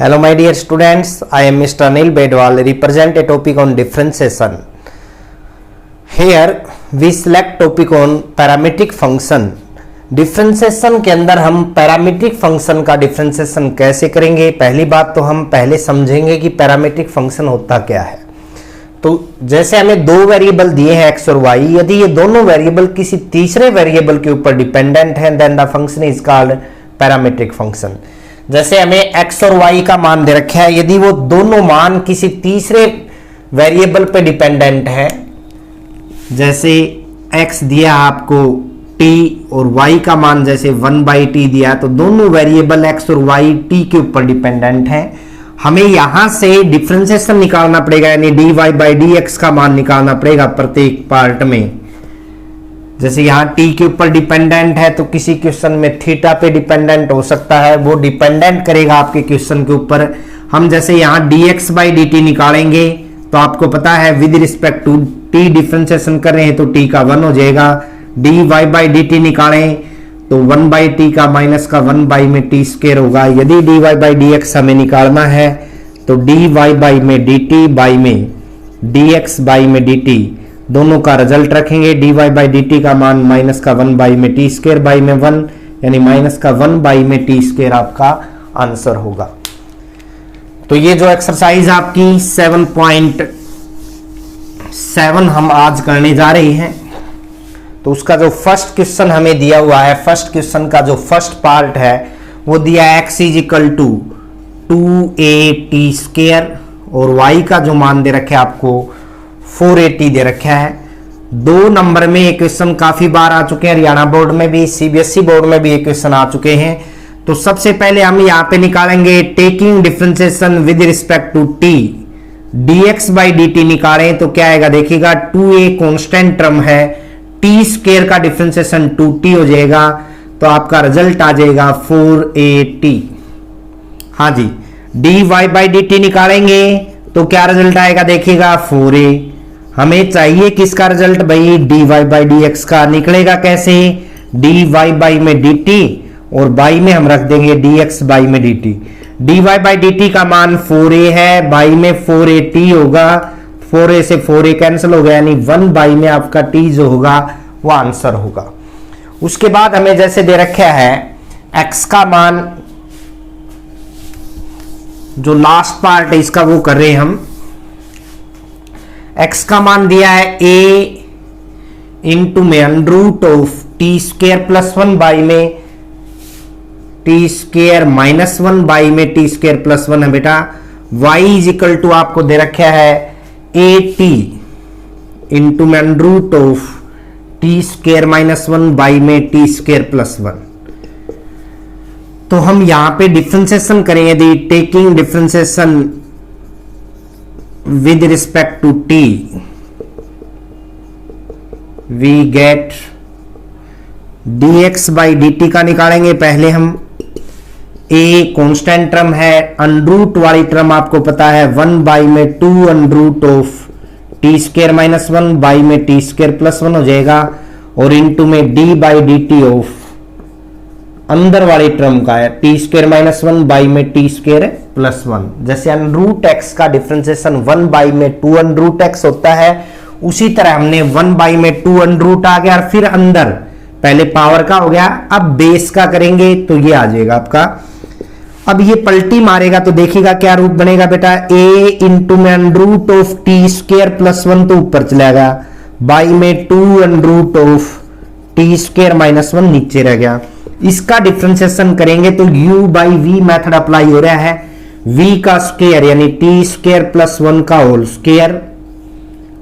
Hello my dear students, I am Mr. Anil Bedwal, represent a topic on differentiation. Here we select topic on parametric function. Differentiation के अंदर हम parametric function का differentiation कैसे करेंगे। पहली बात तो हम पहले समझेंगे कि पैरामीट्रिक फंक्शन होता क्या है। तो जैसे हमें दो वेरिएबल दिए हैं x और y, यदि ये दोनों वेरिएबल किसी तीसरे वेरिएबल के ऊपर डिपेंडेंट हैं then the function is called parametric function. जैसे हमें x और y का मान दे रखा है, यदि वो दोनों मान किसी तीसरे वेरिएबल पे डिपेंडेंट है, जैसे x दिया आपको t और y का मान जैसे 1/t दिया, तो दोनों वेरिएबल x और y t के ऊपर डिपेंडेंट हैं। हमें यहां से डिफरेंशिएशन निकालना पड़ेगा, यानी dy/dx का मान निकालना पड़ेगा प्रत्येक पार्ट में। जैसे यहाँ t के ऊपर डिपेंडेंट है तो किसी क्वेश्चन में थीटा पे डिपेंडेंट हो सकता है, वो डिपेंडेंट करेगा आपके क्वेश्चन के ऊपर। हम जैसे यहाँ dx/dt निकालेंगे तो आपको पता है with respect to t differentiation कर रहे हैं तो t का 1 हो जाएगा। dy/dt निकालें तो 1/t का माइनस का 1 में t स्क्वायर होगा। यदि dy/dx हमें निकालना है तो dy/dt बाई में dx में dt दोनों का रिजल्ट रखेंगे। dy/dt का मान माइनस का 1 में t स्क्वायर बाई में 1, यानी माइनस का 1 में t स्क्वायर आपका आंसर होगा। तो ये जो एक्सरसाइज आपकी 7.7 हम आज करने जा रहे हैं, तो उसका जो फर्स्ट क्वेश्चन हमें दिया हुआ है, फर्स्ट क्वेश्चन का जो फर्स्ट पार्ट है वो दिया है x = 2at स्क्वायर और y का जो मान दे रखे आपको 480 दे रखा है। 2 नंबर में ये क्वेश्चन काफी बार आ चुके हैं, हरियाणा बोर्ड में भी, सीबीएसई बोर्ड में भी ये क्वेश्चन आ चुके हैं। तो सबसे पहले हम यहाँ पे निकालेंगे taking differentiation with respect to t, dx/dt निकालें तो क्या आएगा देखिएगा, 2a कांस्टेंट टर्म है, t स्क्वायर का डिफरेंशिएशन 2t हो जाएगा, तो आपका रिजल्ट आ जाएगा 4at। हाँ जी, dy/dt निकालेंगे तो क्या रिजल्ट आएगा देखिएगा 4a। हमें चाहिए किसका रिजल्ट भाई, dy/dx का। निकलेगा कैसे, dy में dt और बाई में हम रख देंगे dx में dt। dy/dt का मान 4a है, बाई में 4at होगा, 4a से 4a कैंसिल हो गया, यानी 1 में आपका t जो होगा वो आंसर होगा। उसके बाद हमें जैसे दे रखा है x का मान, जो लास्ट पार्ट है इसका वो कर रहे हैं हम। x का मान दिया है a इंटू में √t स्क्वायर प्लस 1 बाई में t स्क्वायर माइनस 1 बाई में t स्क्वायर प्लस 1 है बेटा। y = आपको दे रखा है at इंटू में √t स्क्वायर माइनस 1 बाई में t स्क्वायर प्लस 1। तो हम यहां पे डिफरेंशिएशन करेंगे, यदि taking differentiation with respect to t we get dx/dt का निकालेंगे। पहले हम a कांस्टेंट टर्म है, √ वाली टर्म आपको पता है 1 में 2 √t स्क्वायर माइनस 1 बाई में t स्क्वायर प्लस 1 हो जाएगा, और इंटू में d/dt ऑफ अंदर वाली टर्म का है t स्क्वायर माइनस 1 बाई में t स्क्वायर प्लस 1। जैसे √x का डिफरेंशिएशन 1 में 2 √x होता है, उसी तरह हमने 1 में 2 आ गया और फिर अंदर पहले पावर का हो गया, अब बेस का करेंगे तो ये आ जाएगा आपका। अब ये पलटी मारेगा तो देखिएगा क्या रूप बनेगा बेटा, a इंटू में √t स्क्वायर प्लस 1 तो ऊपर चलेगा, बाई में 2 √t स्क्वायर माइनस 1 नीचे रह गया। इसका डिफरेंशिएशन करेंगे तो u/v मेथड अप्लाई हो रहा है, v का स्क्वायर यानी t स्क्वायर प्लस 1 का होल स्क्वायर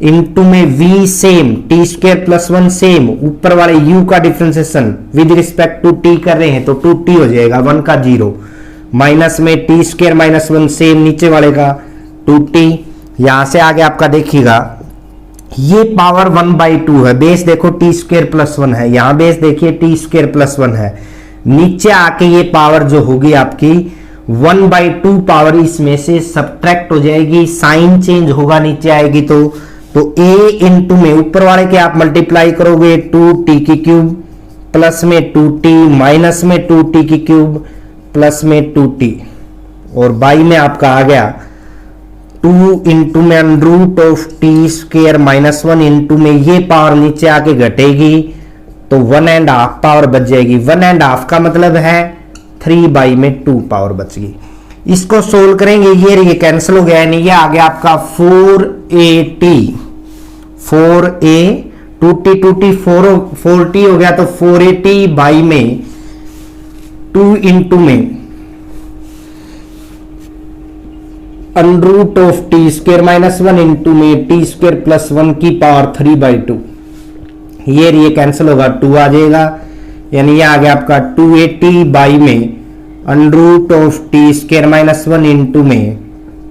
इंटू में v same t square plus 1 same, ऊपर वाले u का differentiation with respect to t कर रहे हैं तो 2t हो जाएगा, 1 का 0, माइनस में t स्क्वायर माइनस 1 सेम, नीचे वाले का 2t। यहां से आगे आपका देखिएगा ये पावर 1/2 है, बेस देखो t स्क्वायर प्लस 1 है, यहां बेस देखिए t स्क्वायर प्लस 1 है, नीचे आके ये पावर जो होगी आपकी 1/2 पावर इसमें से सब्ट्रैक्ट हो जाएगी, साइन चेंज होगा, नीचे आएगी तो a इंटू में ऊपर वाले के आप मल्टीप्लाई करोगे 2t³ प्लस में 2t माइनस में 2t³ प्लस में 2t, और बाई में आपका आ गया 2 इंटू में under root of t square minus 1 into में ये पावर नीचे आके घटेगी तो 1.5 पावर बच जाएगी। 1.5 का मतलब है 3/2 पावर बच गई। इसको सोल्व करेंगे, ये कैंसिल हो गया, यानी ये आ गया आपका 4AT 4A 2T 4T हो गया तो 4AT बाई में 2 इंटू में under root of t square minus 1 into में टी स्क्वायर प्लस 1 की पावर 3/2। ये कैंसिल होगा, 2 आ जाएगा, यानी ये आ गया आपका 2AT बाई में under root of t square minus 1 into में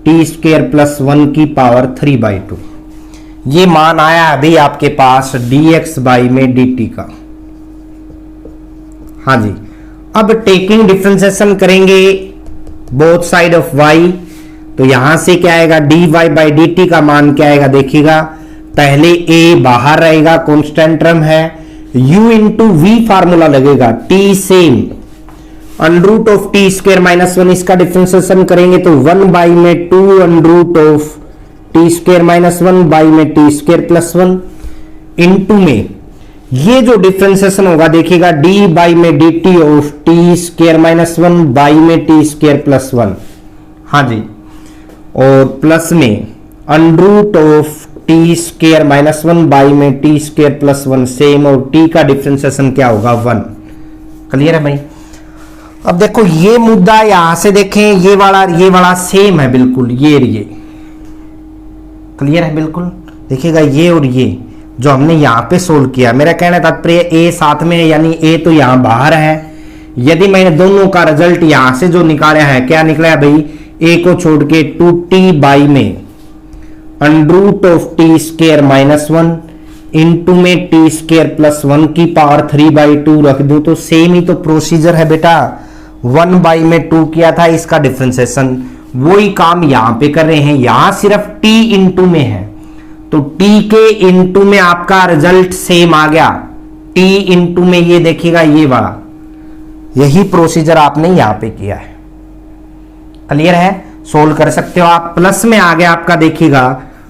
टी स्क्वायर प्लस 1 की पावर 3/2। ये मान आया अभी आपके पास dx बाई में dt का। हाँ जी, अब टेकिंग डिफरेंशिएशन करेंगे बोथ साइड ऑफ y, तो यहां से क्या आएगा dy बाई dt का मान क्या आएगा देखिएगा, पहले a बाहर रहेगा, कांस्टेंट टर्म है, u इंटू वी फार्मूला लगेगा, t same, under root of t square minus 1 इसका डिफरेंशिएशन करेंगे तो 1 बाई में 2 under root of t square minus 1 by में टी स्क्वायर प्लस 1 इंटू में ये जो डिफरेंशिएशन होगा देखिएगा डी बाई में d t of t square minus 1 by में टी स्क्वायर प्लस 1। हाँ जी, और प्लस में under root of t square minus 1 by में टी स्क्वायर प्लस 1 सेम, और टी का डिफरेंशिएशन क्या होगा 1। क्लियर है भाई। अब देखो ये मुद्दा यहां से देखें, ये वाला सेम है बिल्कुल, ये क्लियर है बिल्कुल। देखिएगा ये और ये जो हमने यहां पे सोल्व किया, मेरा कहना तात्पर्य ए साथ में है, यानी ए तो यहां बाहर है। यदि मैंने दोनों का रिजल्ट यहां से जो निकाला है, क्या निकला है भाई, ए को छोड़ के 2t बाई में under root of t square minus 1 into में टी स्क्वायर प्लस 1 की पावर 3/2 रख दूं तो सेम ही तो प्रोसीजर है बेटा। 1 बाई में 2 किया था इसका डिफरेंशिएशन, वही काम यहां पे कर रहे हैं, यहां सिर्फ t इंटू में है तो t के इंटू में आपका रिजल्ट सेम आ गया। t इंटू में ये देखिएगा ये वाला, यही प्रोसीजर आपने यहां पे किया है। क्लियर है, सोल्व कर सकते हो आप। प्लस में आ गया आपका देखिएगा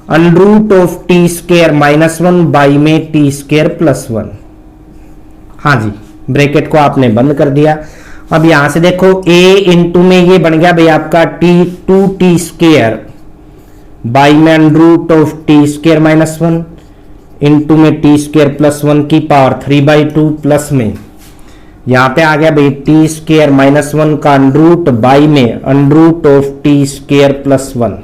under root of t square minus 1 by में टी स्क्वायर प्लस 1। हाँ जी, ब्रैकेट को आपने बंद कर दिया। अब यहां से देखो a इंटू में ये बन गया भाई आपका टू टी स्क्वायर बाई में under root of t square minus 1 into में टी स्क्वायर प्लस 1 की पावर 3/2 प्लस में यहां पे आ गया भाई टी स्क्वायर माइनस 1 का अंडर रूट बाई में under root of t square plus 1,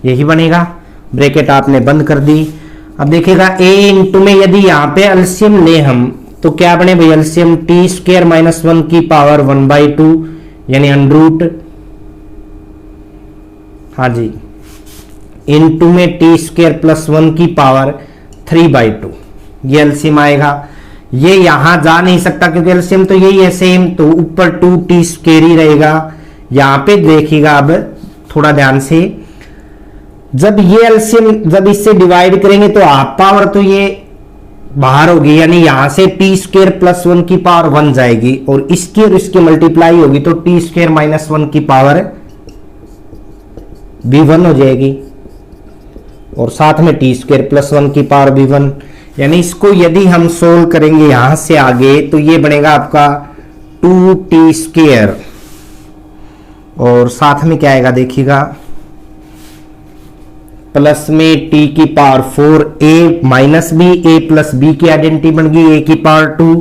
यही बनेगा। ब्रैकेट आपने बंद कर दी। अब देखिएगा a इंटू में यदि यहां पे एलसीएम ले हम तो क्या बने भाई, एलसीएम टी स्क्वायर माइनस 1 की पावर 1/2 यानी अंडर रूट, हाँ जी, इंटू में टी स्क्वायर प्लस 1 की पावर 3/2, ये एलसीएम आएगा। ये यहां जा नहीं सकता क्योंकि एलसीएम तो यही है सेम, तो ऊपर 2t स्क्वायर ही रहेगा। यहां पे देखिएगा अब थोड़ा ध्यान से, जब ये एलसीएम जब इससे डिवाइड करेंगे तो हाफ पावर तो ये बाहर होगी, यानी यहां से टी स्क्वायर प्लस 1 की पावर 1 जाएगी और इसकी और इसकी मल्टीप्लाई होगी तो टी स्क्वायर माइनस 1 की पावर भी 1 हो जाएगी और साथ में टी स्क्वायर प्लस 1 की पावर भी 1। यानी इसको यदि हम सोल्व करेंगे यहां से आगे तो ये बनेगा आपका 2t स्क्वायर और साथ में क्या आएगा देखिएगा प्लस में t की power 4 a minus b, a plus b की आइडेंटिटी बन गई a की पावर 2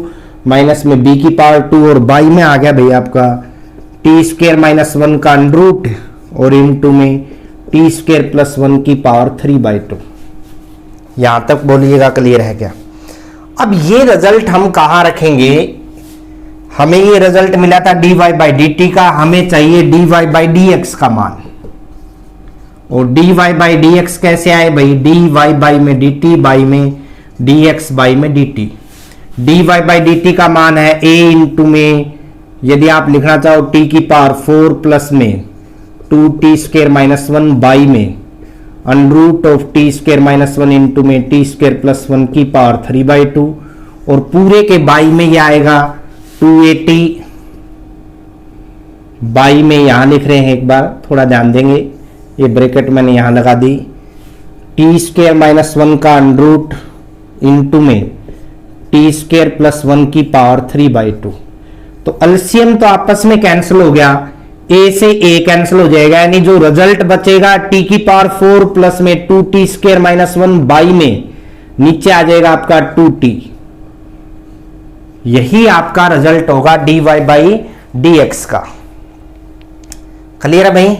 माइनस में b की पावर 2 और बाई में आ गया भाई आपका t स्क्वायर माइनस 1 का अंडर रूट और इनटू में टी स्क्वायर प्लस 1 की पावर 3/2। यहां तक बोलिएगा क्लियर है क्या। अब ये रिजल्ट हम कहां रखेंगे, हमें ये रिजल्ट मिला था dy बाई dt का, हमें चाहिए dy बाई dx का मान। और dy बाई dx कैसे आए भाई, dy बाई में dt बाई में dx बाई में dt। dy बाई dt का मान है a इंटू में, यदि आप लिखना चाहो t की पावर 4 प्लस में 2t स्क्वायर माइनस 1 बाई में under root of t square minus 1 into में टी स्क्वायर प्लस 1 की पावर 3/2 और पूरे के बाई में यह आएगा 2at बाई में यहां लिख रहे हैं, एक बार थोड़ा ध्यान देंगे, ये ब्रैकेट मैंने यहां लगा दी, टी स्क्वायर माइनस 1 का अंडरूट इंटू में टी स्क्वायर प्लस 1 की पावर 3/2। तो एलसीएम तो आपस में कैंसिल हो गया, ए से ए कैंसिल हो जाएगा, यानी जो रिजल्ट बचेगा टी की पावर 4 प्लस में 2t स्क्वायर माइनस 1 बाई में नीचे आ जाएगा आपका 2t। यही आपका रिजल्ट होगा dy बाई dx का। क्लियर है भाई?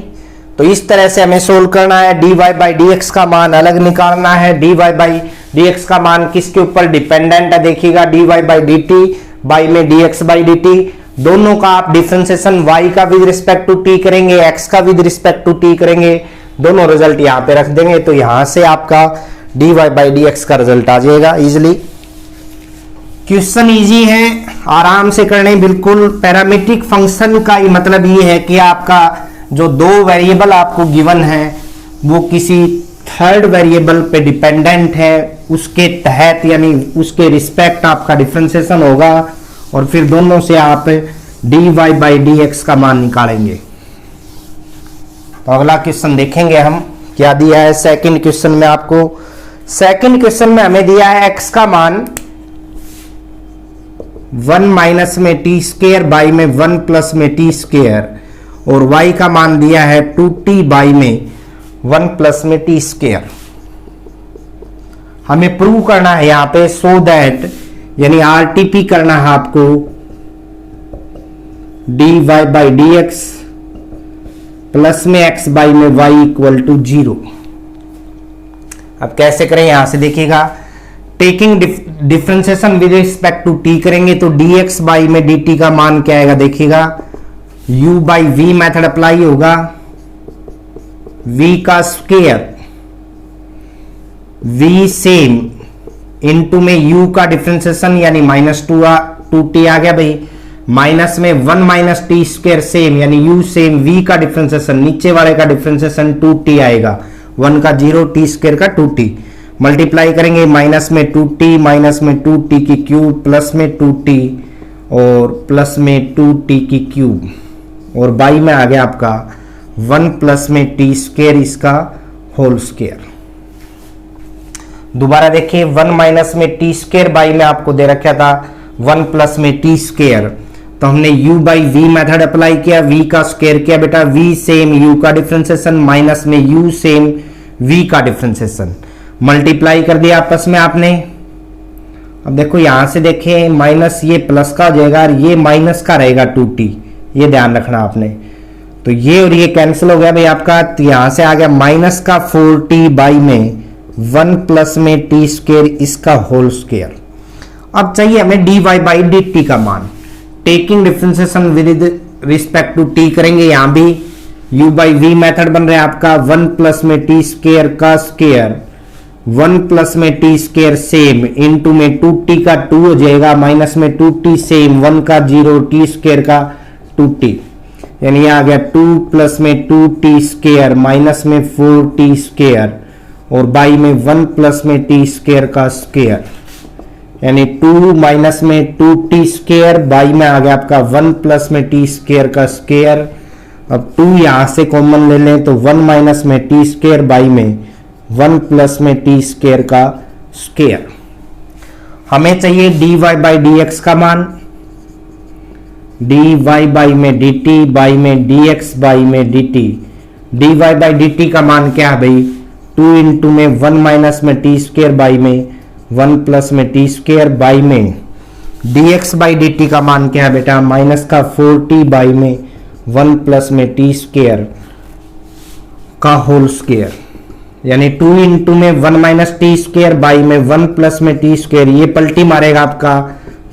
तो इस तरह से हमें सोल्व करना है, dy बाई dx का मान अलग निकालना है। dy बाई dx का मान किसके ऊपर डिपेंडेंट है देखिएगा, dy बाई dt बाई में dx बाई dt, दोनों का आप डिफरेंशिएशन y का विद रिस्पेक्ट टू t करेंगे, x का विद रिस्पेक्ट टू t करेंगे, दोनों रिजल्ट यहां पे रख देंगे, तो यहां से आपका dy बाई dx का रिजल्ट आ जाएगा इजिली। क्वेश्चन इजी है, आराम से करने, बिल्कुल पैरामीट्रिक फंक्शन का ही मतलब ये है कि आपका जो दो वेरिएबल आपको गिवन है वो किसी थर्ड वेरिएबल पे डिपेंडेंट है, उसके तहत यानी उसके रिस्पेक्ट आपका डिफरेंशिएशन होगा और फिर दोनों से आप dy बाई dx का मान निकालेंगे। तो अगला क्वेश्चन देखेंगे हम क्या दिया है। सेकंड क्वेश्चन में आपको, सेकंड क्वेश्चन में हमें दिया है x का मान 1 माइनस में टी स्क्वायर बाई में 1 प्लस में टी स्क्वायर और y का मान दिया है 2t बाई में 1 प्लस में टी स्क्वायर। हमें प्रूव करना है यहां पे सो दैट, यानी आरटीपी करना है आपको, dy बाई dx प्लस में x बाई में y इक्वल टू 0। अब कैसे करें यहां से देखिएगा, taking differentiation with respect to t करेंगे तो dx बाई में dt का मान क्या आएगा देखिएगा, u by v method apply होगा, v का स्क्वायर v सेम इनटू में u का डिफरेंशिएशन यानी -2t आ गया भाई, माइनस में 1 माइनस टी स्क्वायर सेम यानी u सेम, v का डिफरेंशिएशन नीचे वाले का डिफरेंशिएशन 2t आएगा, 1 का 0 टी स्क्वायर का 2t, मल्टीप्लाई करेंगे माइनस में 2t माइनस में 2t की क्यूब प्लस में 2t और प्लस में 2t की क्यूब और बाई में आ गया आपका 1 प्लस में टी स्क्वायर इसका होल स्क्वायर। दोबारा देखिए, 1 माइनस में टी स्क्वायर बाई में आपको दे रखा था 1 प्लस में टी स्क्वायर, तो हमने u by v method apply किया, v का स्क्वायर किया बेटा, v सेम u का डिफरेंशिएशन माइनस में u सेम v का डिफरेंशिएशन, मल्टीप्लाई कर दिया आपस में आपने। अब देखो यहां से देखें, माइनस ये प्लस का हो जाएगा और ये माइनस का रहेगा 2t, ये ध्यान रखना आपने। तो ये और ये कैंसिल हो गया भाई आपका, तो यहां से आ गया माइनस का 4t बाई में 1 प्लस में टी स्क्वायर इसका होल स्क्वायर। अब चाहिए हमें dy बाई dt का मान, taking differentiation with respect to t करेंगे, यहां भी u बाई v मेथड बन रहा है आपका 1 प्लस में टी स्क्वायर का स्क्वायर 1 प्लस में टी स्क्वायर सेम इनटू में 2t का 2 हो जाएगा, माइनस में 2t सेम 1 का 0 टी स्क्वायर का 2t, यानी आ गया 2 प्लस में 2t स्क्वायर माइनस में 4t स्क्वायर और बाई में 1 प्लस में टी स्क्वायर का स्क्वायर, यानी 2 माइनस में 2t स्क्वायर बाई में आ गया आपका 1 प्लस में टी स्क्वायर का स्क्वायर। अब 2 यहां से कॉमन ले लें तो 1 माइनस में टी स्क्वायर बाई में 1 प्लस में टी स्क्वायर का स्क्वायर। हमें चाहिए dy बाई dx का मान, dy बाई में dt बाई में dx बाई में dt, dy बाई dt का मान क्या है भाई, 2 इंटू में 1 माइनस में टी स्क्वायर बाई में 1 प्लस में टी स्क्वायर बाई में dx बाई dt का मान क्या है बेटा, माइनस का 4t बाई में 1 प्लस में टी स्क्वायर का होल स्क्वायर, यानी 2 इंटू में 1 माइनस टी स्क्वायर बाई में 1 प्लस में टी स्क्वायर, ये पलटी मारेगा आपका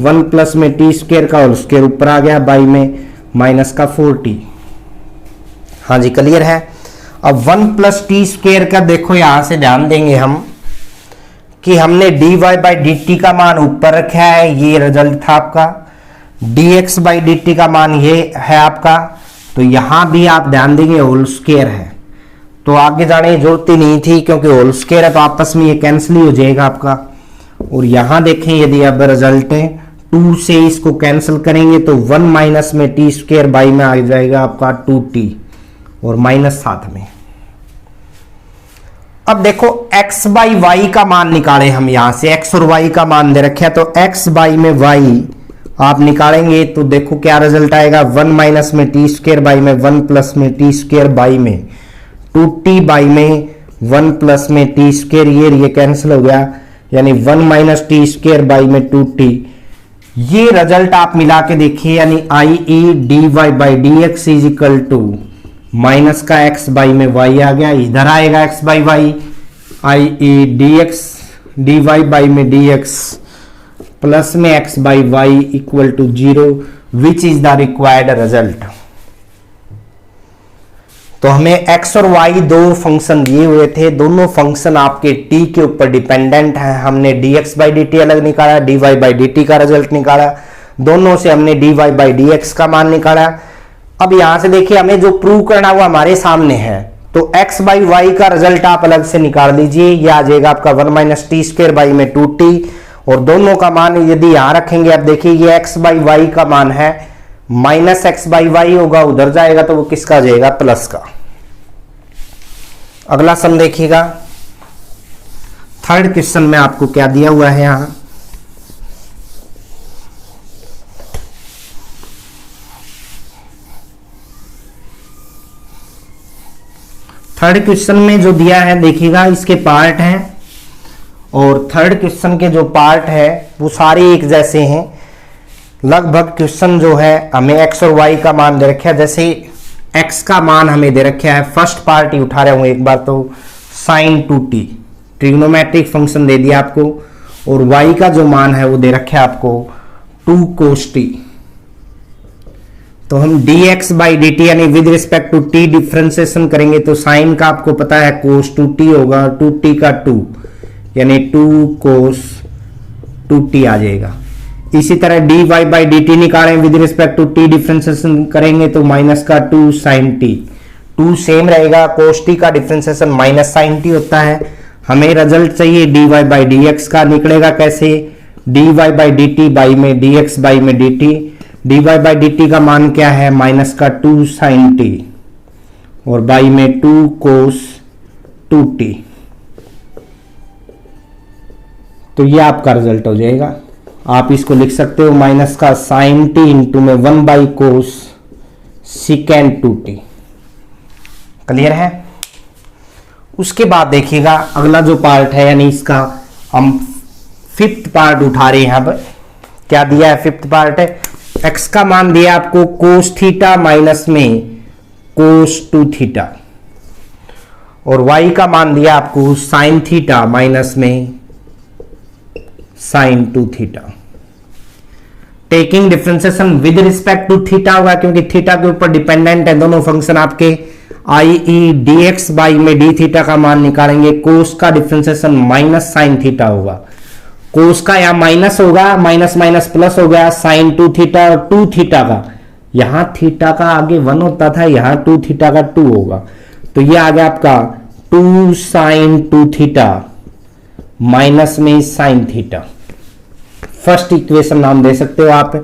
1 प्लस में टी स्क्वायर का होल स्क्वायर ऊपर आ गया बाई में माइनस का 4t। हाँ जी क्लियर है। अब 1 प्लस टी स्क्वायर का देखो यहां से ध्यान देंगे हम कि हमने dy बाई dt का मान ऊपर रखा है, ये रिजल्ट था आपका, dx बाई dt का मान ये है आपका, तो यहां भी आप ध्यान देंगे होल स्क्वायर है, तो आगे जाने की जरूरत ही नहीं थी क्योंकि होल स्क्वायर है तो आपस में ये कैंसिल ही हो जाएगा आपका। और यहां देखें यदि अब रिजल्ट है 2 से इसको कैंसिल करेंगे तो 1 माइनस में टी स्क्वायर बाई में आ जाएगा आपका 2t और माइनस साथ में। अब देखो x बाई वाई का मान निकाले हम, यहां से x और y का मान दे रखे हैं तो x बाई में y आप निकालेंगे तो देखो क्या रिजल्ट आएगा, 1 माइनस में टी स्क्वायर बाई में 1 प्लस में टी स्क्वायर बाई में 2t बाई में 1 प्लस में टी स्क्वायर, ये कैंसिल हो गया, यानी 1 माइनस टी स्क्वायर बाई में 2t। ये रिजल्ट आप मिला के देखिए, यानी i e d y by d x is equal to minus का x बाई में y आ गया, इधर आएगा x by y, i e d x d y by में डी एक्स प्लस में x by y equal to 0 which is the required result. तो हमें x और y दो फंक्शन दिए हुए थे, दोनों फंक्शन आपके t के ऊपर डिपेंडेंट है। हमने dx बाई dt अलग निकाला, dy बाई dt का रिजल्ट निकाला, दोनों से हमने dy बाई dx का मान निकाला। अब यहां से देखिए हमें जो प्रूव करना हुआ हमारे सामने है, तो x बाई वाई का रिजल्ट आप अलग से निकाल लीजिए, ये आ जाएगा आपका 1 माइनस टी स्क्वायर बाई में 2t, और दोनों का मान यदि यहां रखेंगे, आप देखिए ये x बाई वाई का मान है, माइनस एक्स बाई वाई होगा, उधर जाएगा तो वो किसका जाएगा, प्लस का। अगला सम देखिएगा, थर्ड क्वेश्चन में आपको क्या दिया हुआ है यहां, थर्ड क्वेश्चन में जो दिया है देखिएगा, इसके पार्ट हैं और थर्ड क्वेश्चन के जो पार्ट है वो सारे एक जैसे हैं। लगभग क्वेश्चन जो है हमें x और y का मान दे रखा है, जैसे x का मान हमें दे रखा है, फर्स्ट पार्ट ही उठा रहे हूं एक बार, तो साइन 2t ट्रिग्नोमेट्रिक फंक्शन दे दिया आपको, और y का जो मान है वो दे रखा है आपको 2 cos t। तो हम dx बाई dt यानी with respect to t differentiation करेंगे तो साइन का आपको पता है cos 2t होगा, 2t का 2 यानी 2 cos 2t आ जाएगा। इसी तरह dy बाई dt निकालें with respect to t differentiation करेंगे तो माइनस का 2 sin t, 2 सेम रहेगा, cos t का डिफ्रेंसिएशन माइनस sin t होता है। हमें रिजल्ट चाहिए dy बाई dx का, निकलेगा कैसे, dy बाई dt बाई में dx बाई में dt, dy बाई dt का मान क्या है, माइनस का 2 sin t और बाई में 2 cos 2t, तो ये आपका रिजल्ट हो जाएगा। आप इसको लिख सकते हो माइनस का sin t इंटू में 1 by cos second 2t। Clear है। उसके बाद देखिएगा अगला जो पार्ट है, यानी इसका हम फिफ्थ पार्ट उठा रहे हैं। अब क्या दिया है, फिफ्थ पार्ट है, x का मान दिया आपको कोस थीटा माइनस में कोस 2 थीटा, और y का मान दिया आपको साइन थीटा माइनस में sine 2 theta. Taking differentiation with respect to theta होगा, क्योंकि थीटा के ऊपर डिपेंडेंट है दोनों फंक्शन आपके। आई ई डी एक्स बाई में डी थीटा का मान निकालेंगे, कोस का डिफरेंशिएशन माइनस साइन थीटा होगा, कोस का यहां माइनस होगा, माइनस माइनस प्लस हो गया, साइन 2 थीटा और 2 थीटा का, यहां थीटा का आगे 1 होता था, यहां 2 थीटा का 2 होगा, तो ये आ गया आपका 2 साइन 2 थीटा माइनस में साइन थीटा। फर्स्ट इक्वेशन नाम दे सकते हो आप।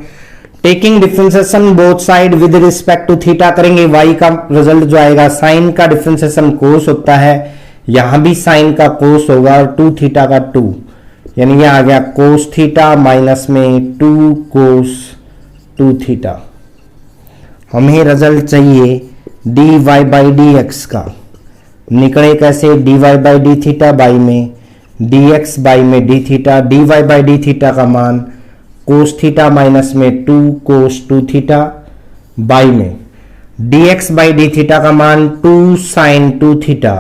Taking differentiation both side with respect to theta करेंगे, y का रिजल्ट जो आएगा, साइन का डिफरेंशिएशन कोस होता है, यहां भी साइन का कोस होगा और 2 थीटा का 2, यानी ये आ गया कोस थीटा माइनस में 2 कोस 2 थीटा। हमें रिजल्ट चाहिए dy बाई dx का, निकले कैसे, dy by d theta by में dx बाई में d theta, dy by d theta का मान कोस थीटा माइनस में 2 कोस 2 थीटा बाई में dx बाई डी थीटा का मान 2 साइन 2 थीटा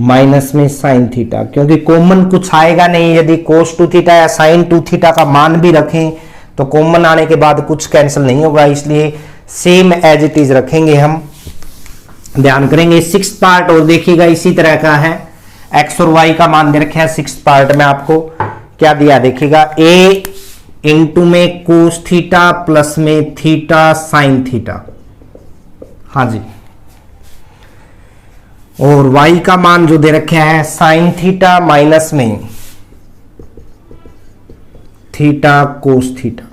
माइनस में साइन थीटा, क्योंकि कॉमन कुछ आएगा नहीं, यदि कोस 2 थीटा या साइन 2 थीटा का मान भी रखें तो कॉमन आने के बाद कुछ कैंसिल नहीं होगा, इसलिए सेम एज इट इज रखेंगे हम, ध्यान करेंगे। सिक्स पार्ट और देखिएगा इसी तरह का है, x और y का मान दे रखे हैं। सिक्स पार्ट में आपको क्या दिया देखिएगा, a इंटू में कोस थीटा प्लस में थीटा साइन थीटा, हाँ जी, और y का मान जो दे रखे हैं साइन थीटा माइनस में theta cos theta.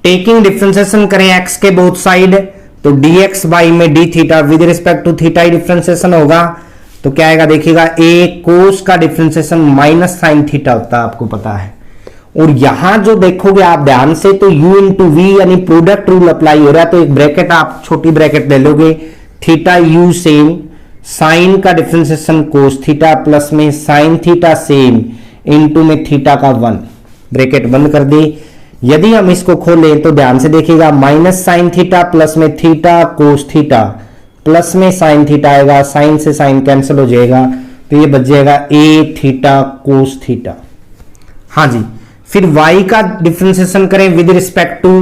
Taking differentiation करें x के बोथ साइड, तो dx बाई में d theta with respect to theta ही डिफरेंशिएशन होगा, तो क्या आएगा देखिएगा, a कोस का डिफरेंशिएशन माइनस साइन थीटा होता है, आपको पता है। और यहां जो देखोगे आप ध्यान से, तो u इंटू वी यानी प्रोडक्ट रूल अप्लाई हो रहा है, तो एक ब्रैकेट आप छोटी ब्रैकेट ले लोगे, थीटा u सेम, साइन का डिफरेंशिएशन कोस थीटा प्लस में साइन थीटा सेम इंटू में थीटा का 1, ब्रैकेट बंद कर दी। यदि हम इसको खोलें तो ध्यान से देखिएगा, माइनस साइन थीटा प्लस में थीटा कोस थीटा प्लस में साइन थीटा आएगा, साइन से साइन कैंसिल हो जाएगा, तो ये बच जाएगा ए थीटा कोस थीटा। हाँ जी, फिर y का डिफरेंशिएशन करें विद रिस्पेक्ट टू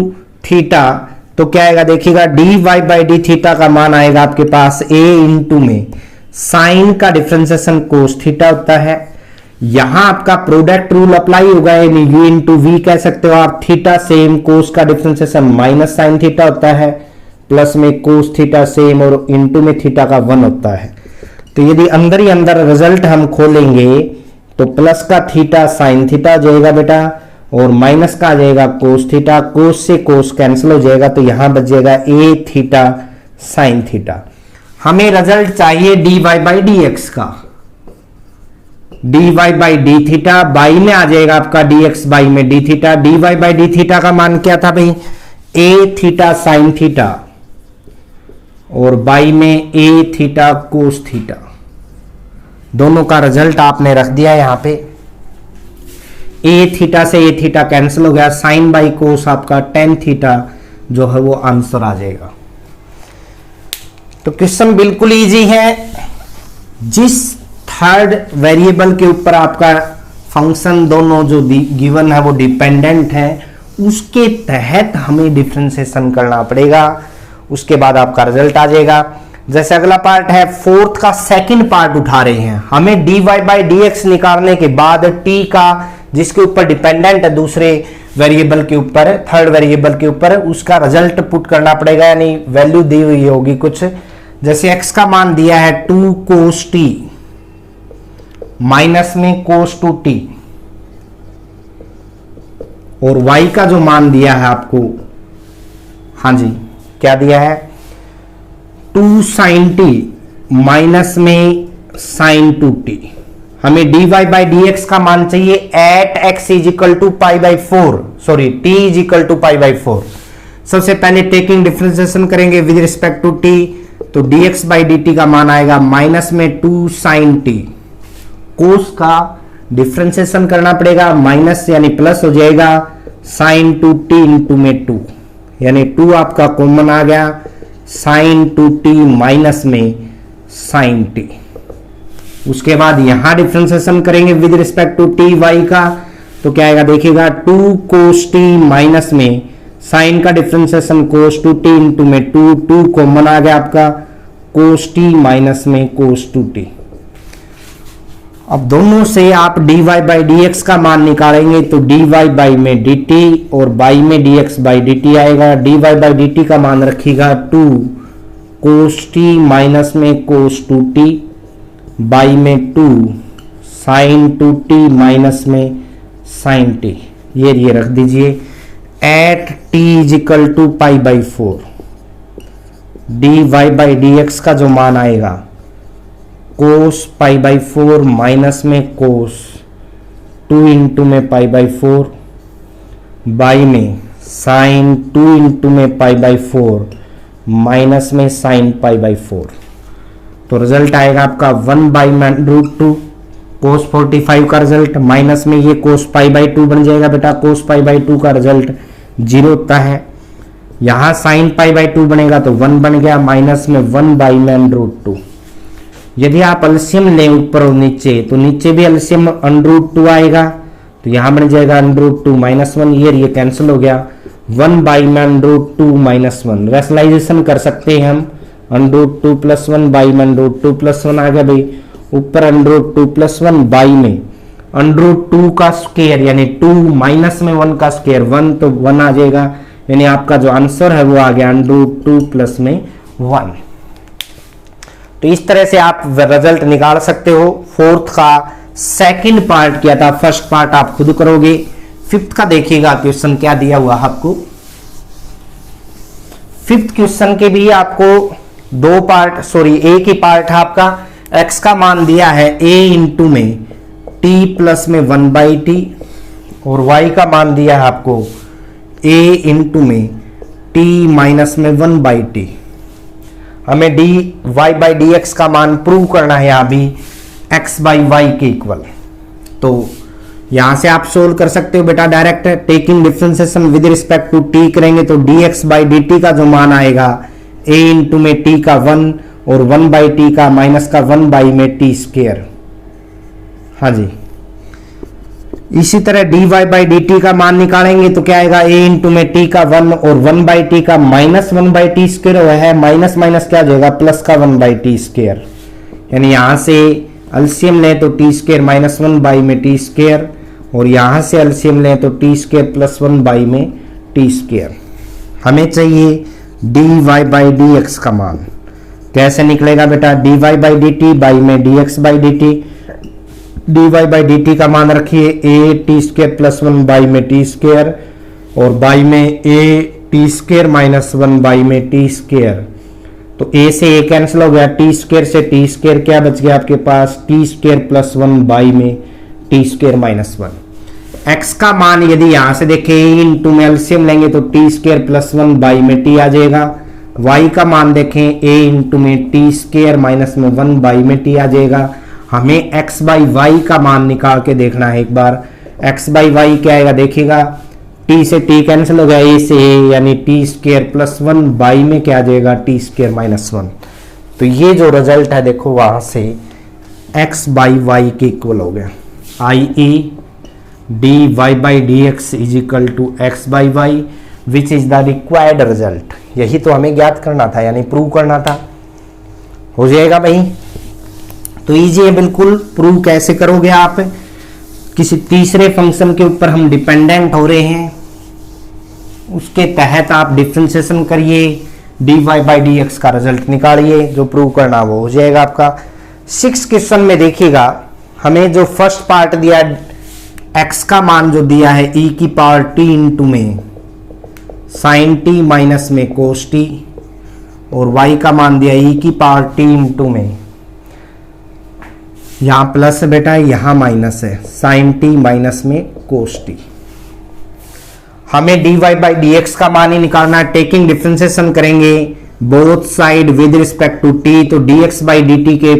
थीटा, तो क्या आएगा देखिएगा, d y by d theta का मान आएगा आपके पास a इंटू में साइन का डिफरेंशिएशन कोस थीटा होता है। यहां आपका प्रोडक्ट रूल अप्लाई होगा, यानी u इंटू वी कह सकते हो आप, थीटा सेम, कोस का डिफरेंशिएशन माइनस साइन थीटा होता है, प्लस में कोस थीटा सेम और इंटू में थीटा का 1 होता है। तो यदि अंदर ही अंदर रिजल्ट हम खोलेंगे तो प्लस का थीटा साइन थीटा हो जाएगा बेटा, और माइनस का आ जाएगा कोस थीटा, कोस से कोस कैंसिल हो जाएगा, तो यहां बच जाएगा ए थीटा साइन थीटा। हमें रिजल्ट चाहिए d y by d x का, d y by d theta, by में आ जाएगा आपका डी एक्स बाई में d theta. D y by d theta का मान क्या था भाई, ए थीटा साइन थीटा, और बाई में ए थीटा कोस थीटा। दोनों का रिजल्ट आपने रख दिया यहां पे, ए थीटा से ए थीटा कैंसिल हो गया, साइन बाई कोस आपका टेन थीटा जो है वो आंसर आ जाएगा। तो क्वेश्चन बिल्कुल इजी है। जिस थर्ड वेरिएबल के ऊपर आपका फंक्शन दोनों जो गिवन है वो डिपेंडेंट है, उसके तहत हमें डिफरेंशिएशन करना पड़ेगा, उसके बाद आपका रिजल्ट आ जाएगा। जैसे अगला पार्ट है, फोर्थ का सेकंड पार्ट उठा रहे हैं, हमें d y by d x निकालने के बाद टी का जिसके ऊपर डिपेंडेंट है दूसरे वेरिएबल के ऊपर, थर्ड वेरिएबल के ऊपर, उसका रिजल्ट पुट करना पड़ेगा, यानी वैल्यू दी हुई होगी कुछ, जैसे x का मान दिया है 2 कोस टी माइनस में कोस 2t, और y का जो मान दिया है आपको, हाँ जी क्या दिया है, 2 साइन टी माइनस में साइन 2t। हमें dy बाई dx का मान चाहिए at x is equal to pi by 4, sorry t is equal to pi by 4। सबसे पहले टेकिंग डिफरेंशिएशन करेंगे विद रिस्पेक्ट टू t, तो dx बाई dt का मान आएगा माइनस में 2 साइन t, कोस का डिफरेंशिएशन करना पड़ेगा, माइनस यानी प्लस हो जाएगा, साइन 2t इंटू में 2, यानी 2 आपका कॉमन आ गया, साइन 2t माइनस में साइन t। उसके बाद यहां डिफरेंशिएशन करेंगे with respect to t y का, तो क्या आएगा देखिएगा, 2 कोस टी माइनस में साइन का डिफरेंशिएशन कोस 2t इंटू में 2 कॉमन आ गया आपका, कोस टी माइनस में कोस 2t। अब दोनों से आप dy बाई dx का मान निकालेंगे, तो dy बाई में dt और बाई में dx बाई dt आएगा। dy बाई dt का मान रखिएगा 2 कोस टी माइनस में कोस 2t बाई में 2 साइन 2t माइनस में साइन t, ये रख दीजिए, at t is equal to pi by 4। dy by dx का जो मान आएगा कोस पाई बाई 4 माइनस में कोस 2 इंटू में पाई बाई 4 बाई में साइन 2 इंटू में पाई बाई 4 माइनस में साइन पाई बाई 4। तो रिजल्ट आएगा आपका 1 बाई √2 कोस 45 का रिजल्ट, माइनस में ये कोस पाई बाई 2 बन जाएगा बेटा, कोस पाई बाई 2 का रिजल्ट 0 होता है। यहां साइन पाई बाई 2 बनेगा तो 1 बन गया, माइनस में 1 बाई √2। यदि आप एलसीएम लें ऊपर और नीचे, तो नीचे भी एलसीएम √2 आएगा, तो यहां बन जाएगा √2 माइनस 1, ये कैंसिल हो गया, 1 बाई √2 माइनस 1। रैशनलाइजेशन कर सकते हैं हम, √2 प्लस 1 बाई √2 प्लस 1 आ गया भाई, ऊपर √2 प्लस 1 बाई में √2 का स्क्वायर यानी 2 माइनस में 1 का स्क्वायर 1, तो 1 आ जाएगा, यानी आपका जो आंसर है वो आ गया √2 प्लस में 1। तो इस तरह से आप रिजल्ट निकाल सकते हो। फोर्थ का सेकंड पार्ट किया था, फर्स्ट पार्ट आप खुद करोगे। फिफ्थ का देखिएगा क्वेश्चन क्या दिया हुआ आपको, फिफ्थ क्वेश्चन के भी आपको दो पार्ट, सॉरी एक ही पार्ट है आपका। x का मान दिया है a इंटू में t प्लस में 1/t और y का मान दिया है आपको a इंटू में t माइनस में 1/t। हमें dy बाई dx का मान प्रूव करना है यहाँ भी x बाई वाई के इक्वल। तो यहां से आप सोल्व कर सकते हो बेटा direct, taking differentiation with respect to t करेंगे तो dx बाई dt का जो मान आएगा a इंटू में t का 1 और 1/t का माइनस का 1 में t स्क्वायर। हाँ जी, इसी तरह dy बाई dt का मान निकालेंगे तो क्या आएगा a इंटू में t का 1 और 1/t का माइनस 1/t स्क्वायर। वह है माइनस माइनस क्या जाएगा प्लस का 1/t स्क्वायर। यानी यहां से एलसीएम लें तो t स्क्वायर माइनस 1 में t स्क्वायर और यहां से एलसीएम लें तो t स्क्वायर प्लस 1 में t स्क्वायर। हमें चाहिए dy बाई dx का मान। कैसे निकलेगा बेटा, dy बाई dt बाई में dx by dt। dy by dt का मान रखिए a t स्क्वायर प्लस 1 में t स्क्वायर और बाई में a t स्क्वायर माइनस 1 में t स्क्वायर। तो a से a कैंसिल हो गया, t स्क्वायर से t स्क्वायर क्या बच गया आपके पास t स्क्वायर प्लस 1 में t स्क्वायर माइनस 1। x का मान यदि यहां से देखें इंटू में एलसीएम लेंगे तो t स्क्वायर प्लस 1 में t आ जाएगा। y का मान देखें a इंटू में t स्क्वायर माइनस में 1 में t आ जाएगा। हमें x बाई वाई का मान निकाल के देखना है एक बार। x बाई वाई क्या आएगा देखिएगा, t से t कैंसिल हो गया, a से a यानी t स्क्वायर प्लस 1 में क्या आ जाएगा t स्क्वायर माइनस 1। तो ये जो रिजल्ट है देखो वहां से x बाई वाई के इक्वल हो गया, i.e. dy by dx is equal to x by y which is the required result. यही तो हमें ज्ञात करना था यानी प्रूव करना था। हो जाएगा भाई, तो इजी है बिल्कुल। प्रूव कैसे करोगे आप, किसी तीसरे फंक्शन के ऊपर हम डिपेंडेंट हो रहे हैं उसके तहत आप डिफरेंशिएशन करिए, dy बाई dx का रिजल्ट निकालिए, जो प्रूव करना वो हो जाएगा आपका। 6 क्वेश्चन में देखिएगा हमें जो फर्स्ट पार्ट दिया x का मान जो दिया है e की पावर t इंटू में साइन t माइनस में कोस t और y का मान दिया e की पावर t इंटू में, यहां प्लस है बेटा यहां माइनस है, साइन t माइनस में कोस t। हमें dy बाई dx का मान ही निकालना है। टेकिंग डिफरेंशिएशन करेंगे both side with respect to t, तो dx बाई dt के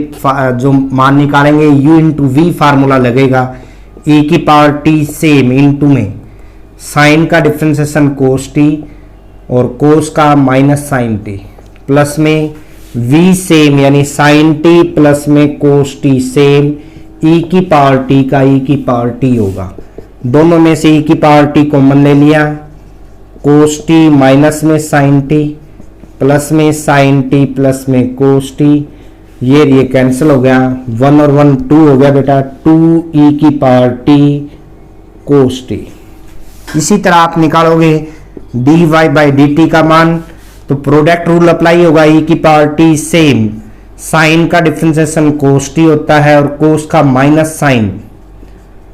जो मान निकालेंगे u इंटू वी फार्मूला लगेगा, e की पावर t सेम इंटू में साइन का डिफरेंशिएशन कोस t और कोस का माइनस साइन t प्लस में v सेम यानी साइन t प्लस में कोस t सेम, e की पावर t का e की पावर t होगा। दोनों में से e की पावर t कॉमन ले लिया, कोस t माइनस में साइन t प्लस में साइन t प्लस में कोस t, ये कैंसिल हो गया, 1 और 1 2 हो गया बेटा, 2e की पावर t कोस t। इसी तरह आप निकालोगे dy बाई dt का मान, तो प्रोडक्ट रूल अप्लाई होगा, e की पावर t सेम, साइन का डिफरेंशिएशन कोस t होता है और कोस का माइनस साइन,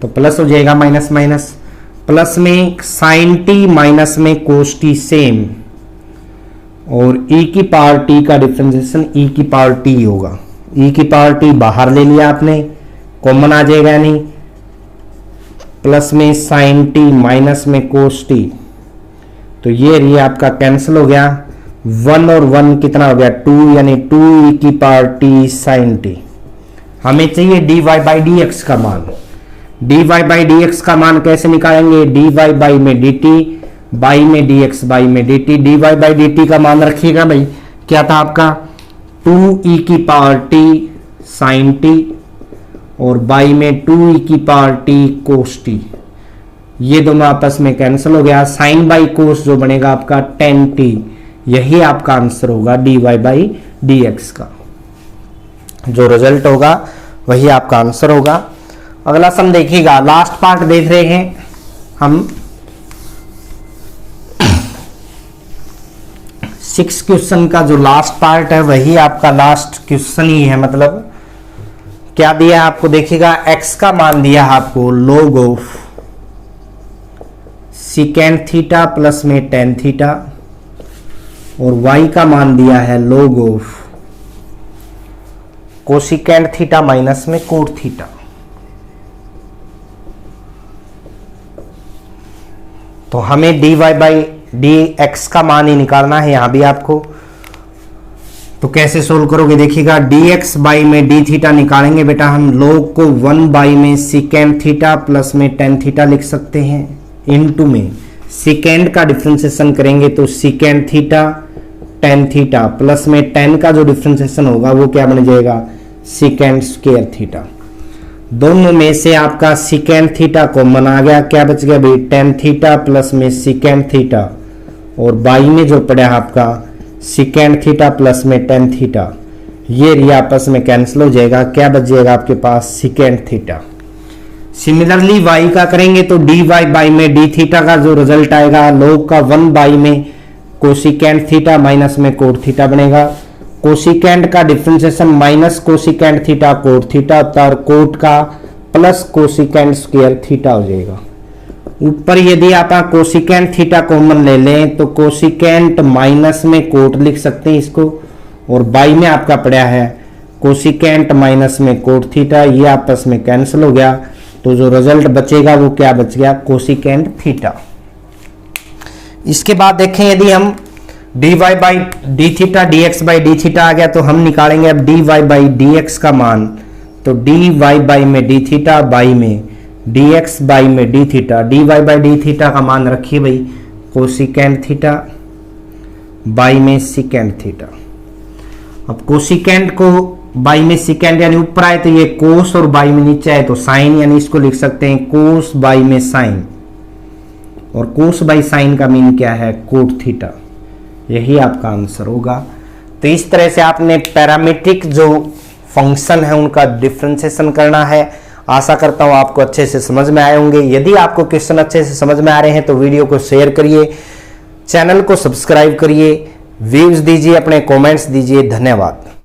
तो प्लस हो जाएगा माइनस माइनस, प्लस में साइन t माइनस में कोस t सेम और e की पावर t का डिफरेंशिएशन e की पावर t होगा। e की पावर t बाहर ले लिया आपने, कॉमन आ जाएगा यानी प्लस में साइन t माइनस में कोस t, तो ये आपका कैंसिल हो गया, 1 और 1 कितना हो गया 2 यानी 2e की पावर t साइन t। हमें चाहिए dy बाई dx का मान। dy बाई dx का मान कैसे निकालेंगे, dy बाई में dt बाई में dx बाई में dt। dy बाई dt का मान रखिएगा भाई, क्या था आपका 2e की पावर t साइन t और बाई में 2e की पावर t कोस t। ये दोनों आपस में कैंसिल हो गया, साइन बाई कोस जो बनेगा आपका tan t। यही आपका आंसर होगा dy बाई dx का, जो रिजल्ट होगा वही आपका आंसर होगा। अगला सम देखिएगा, लास्ट पार्ट देख रहे हैं हम 6 क्वेश्चन का जो लास्ट पार्ट है वही आपका लास्ट क्वेश्चन ही है। मतलब क्या दिया है आपको देखिएगा, x का मान दिया है आपको log of second theta plus में टेन थीटा और y का मान दिया है log of cosecant theta minus में कोट थीटा। तो हमें dy बाई dx का मान ही निकालना है यहां भी आपको। तो कैसे सोल्व करोगे देखिएगा, dx बाई में d थीटा निकालेंगे बेटा हम, log को 1 बाई में सिकेंड थीटा प्लस में टेन थीटा लिख सकते हैं, इनटू में सिकेंड का डिफ्रेंसिएशन करेंगे तो secant theta tan theta plus में टेन का जो डिफ्रेंसिएशन होगा वो क्या बन जाएगा, सिकेंड स्क्वायर थीटा। दोनों में से आपका सिकेंड थीटा कॉमन आ गया, क्या बच गया भाई, टेन थीटा प्लस में सिकेंड थीटा, और बाई में जो पड़ा आपका सिकेंड थीटा प्लस में टेन थीटा, ये रिया आपस में कैंसिल हो जाएगा, क्या बच जाएगा आपके पास, सिकेंड थीटा। सिमिलरली y का करेंगे तो dy बाई में d थीटा का जो रिजल्ट आएगा, log का 1 बाई में कोसिकेंड थीटा माइनस में कोट थीटा बनेगा। कोसिकेंड का differentiation minus cosecant theta cot theta होता है, और कोट का प्लस कोसिकेंड स्क्वायर थीटा हो जाएगा। ऊपर यदि आप कोसिकेंड थीटा कॉमन ले लें तो कोसिकेंड माइनस में कोट लिख सकते हैं इसको, और बाई में आपका पड़ा है कोसिकेंड माइनस में कोट थीटा, ये आपस में कैंसिल हो गया। तो जो रिजल्ट बचेगा वो क्या बच गया, कोसिकेंड थीटा। इसके बाद देखें यदि हम dy by d theta dx by d theta आ गया तो हम निकालेंगे अब dy बाई dx का मान। तो dy बाई में डी थीटा बाई में dx बाई में d theta, dy by d theta का मान रखिए भाई कोसिकेंड थीटा बाई में सिकेंड थीटा। अब कोसिकेंड को बाई में सिकेंड यानी ऊपर आए तो ये कोस, और बाई में नीचे आए तो साइन, यानी इसको लिख सकते हैं कोस बाई में साइन, और कोस बाई साइन का मीन क्या है, कोट थीटा। यही आपका आंसर होगा। तो इस तरह से आपने पैरामीट्रिक जो फंक्शन है उनका डिफरेंशिएशन करना है। आशा करता हूं आपको अच्छे से समझ में आए होंगे। यदि आपको क्वेश्चन अच्छे से समझ में आ रहे हैं तो वीडियो को शेयर करिए, चैनल को सब्सक्राइब करिए, व्यूज दीजिए, अपने कमेंट्स दीजिए। धन्यवाद।